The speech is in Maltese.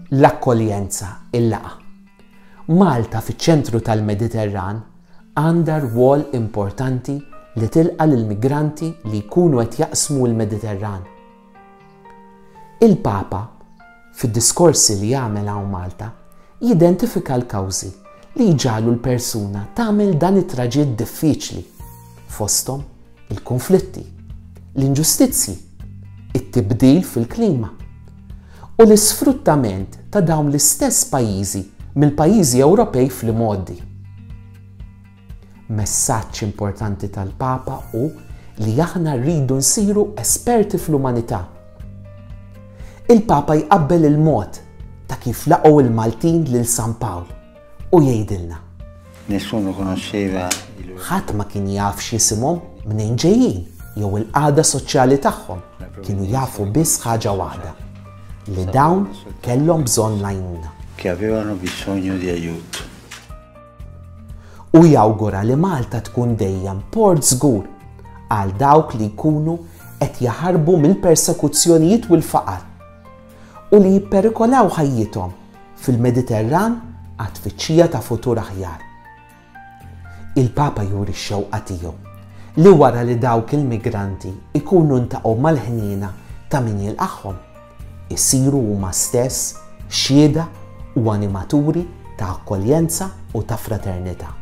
L-akkoljenza il-laqa. Malta fiċ-ċentru tal-Mediterran għandha rwol importanti li tilqa' lill-migranti li jkunu qed jaqsmu l-Mediterran. Il-Papa, fid-diskorsi li jagħmel hawn Malta, jidentifika l-kawżi li jġalu l-persuna tagħmel dan it-traġiett diffiċli fosthom il-konflitti, l-inġustizzji, it-tibdil fil-klima u l-isfruttament ta' dawn l-istess pajjiżi mill-pajjiżi Ewropej fl-modi. Messaġġ importanti tal-Papa hu li aħna rridu nsiru esperti fl-umanità. Il-Papa jqabbel il-mod ta' kif laqgħu il-Maltin lil San Pawl u jgħidilna. Nessuno conosceva Ħadd ma kien jaf x'isimhom minejn ġejjin jew il-qagħda soċjali tagħhom, kienu jafu biss ħaġa waħda, li dawn kellhom bżonn l-għajnuna. che avevano bisogno di aiuto. U jawgura li Malta tkun dejjem port żgur għal dawk li jkunu qed jaħarbu mill-persekuzzjonijiet u l-faqar u li jipperikolaw ħajjithom fil-Mediterran għat-tfittxija ta' futur aħjar. Il-Papa juri x-xewqa tiegħu li wara li dawk il-migranti ikunu ntaqgħu mal-ħniena ta' min jilqagħhom isiru huma stess xhieda u animaturi ta' akkoljenza u ta' fraternità.